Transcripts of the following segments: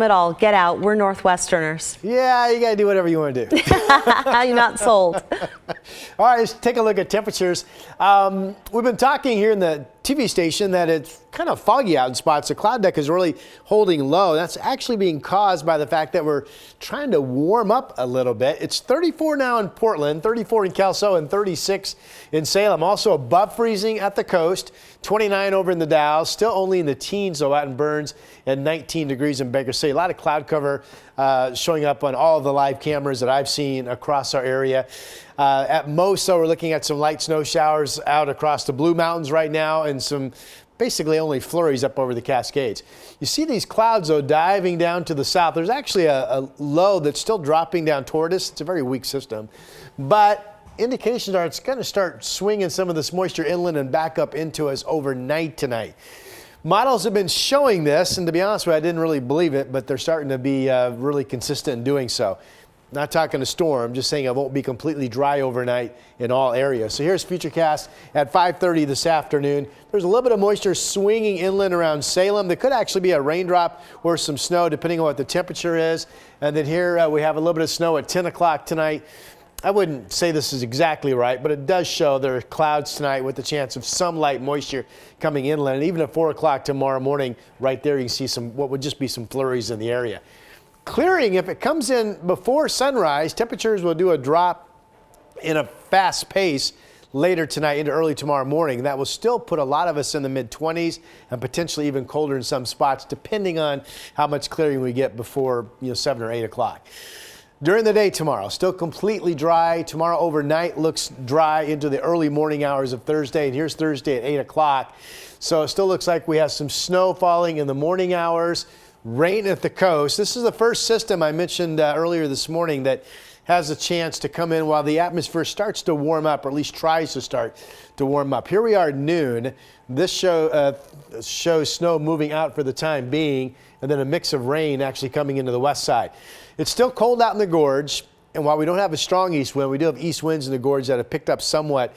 It all. Get out. We're Northwesterners. Yeah, you got to do whatever you want to do. You're not sold. All right, let's take a look at temperatures. We've been talking here in the TV station that it's kind of foggy out in spots. The cloud deck is really holding low. That's actually being caused by the fact that we're trying to warm up a little bit. It's 34 now in Portland, 34 in Kelso, and 36 in Salem. Also above freezing at the coast, 29 over in the Dalles, still only in the teens though out in Burns, and 19 degrees in Baker City. A lot of cloud cover showing up on all of the live cameras that I've seen across our area. At most, though, we're looking at some light snow showers out across the Blue Mountains right now and some basically only flurries up over the Cascades. You see these clouds, though, diving down to the south. There's actually a low that's still dropping down toward us. It's a very weak system. But indications are it's going to start swinging some of this moisture inland and back up into us overnight tonight. Models have been showing this, and to be honest with you, I didn't really believe it, but they're starting to be really consistent in doing so. Not talking a storm, just saying it won't be completely dry overnight in all areas. So here's Futurecast at 5:30 this afternoon. There's a little bit of moisture swinging inland around Salem. There could actually be a raindrop or some snow depending on what the temperature is. And then here we have a little bit of snow at 10 o'clock tonight. I wouldn't say this is exactly right, but it does show there are clouds tonight with the chance of some light moisture coming inland. And even at 4 o'clock tomorrow morning, right there, you can see some what would just be some flurries in the area. Clearing, if it comes in before sunrise, temperatures will do a drop in a fast pace later tonight into early tomorrow morning. That will still put a lot of us in the mid-20s and potentially even colder in some spots, depending on how much clearing we get before 7 or 8 o'clock. During the day tomorrow, still completely dry. Tomorrow overnight looks dry into the early morning hours of Thursday. And here's Thursday at 8 o'clock. So it still looks like we have some snow falling in the morning hours. Rain at the coast. This is the first system I mentioned earlier this morning that has a chance to come in while the atmosphere starts to warm up, or at least tries to start to warm up. Here we are at noon. This shows snow moving out for the time being, and then a mix of rain actually coming into the west side. It's still cold out in the gorge, and while we don't have a strong east wind, we do have east winds in the gorge that have picked up somewhat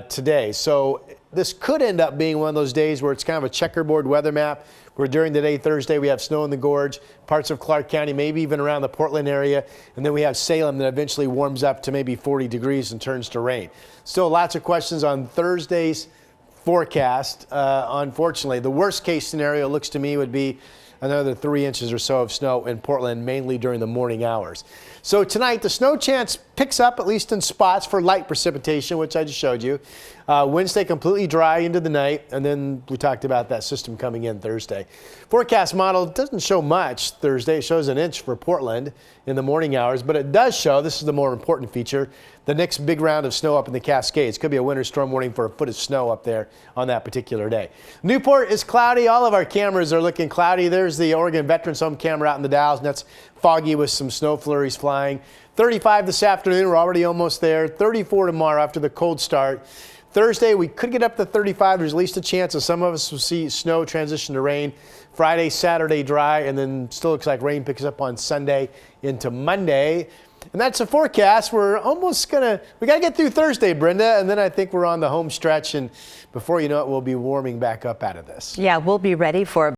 today. So this could end up being one of those days where it's kind of a checkerboard weather map, where during the day Thursday we have snow in the gorge, parts of Clark County, maybe even around the Portland area, and then we have Salem that eventually warms up to maybe 40 degrees and turns to rain. Still lots of questions on Thursday's forecast. Unfortunately, the worst case scenario looks to me would be another 3 inches or so of snow in Portland, mainly during the morning hours. So tonight, the snow chance picks up, at least in spots, for light precipitation, which I just showed you. Wednesday, completely dry into the night, and then we talked about that system coming in Thursday. Forecast model doesn't show much Thursday. It shows an inch for Portland in the morning hours, but it does show, this is the more important feature, the next big round of snow up in the Cascades. Could be a winter storm warning for a foot of snow up there on that particular day. Newport is cloudy. All of our cameras are looking cloudy. There's the Oregon Veterans Home camera out in the Dalles, and that's foggy with some snow flurries flying. 35 this afternoon. We're already almost there. 34 tomorrow after the cold start. Thursday, we could get up to 35. There's at least a chance that some of us will see snow transition to rain. Friday, Saturday, dry, and then still looks like rain picks up on Sunday into Monday. And that's the forecast. We're almost we got to get through Thursday, Brenda, and then I think we're on the home stretch, and before you know it, we'll be warming back up out of this. Yeah, we'll be ready for it.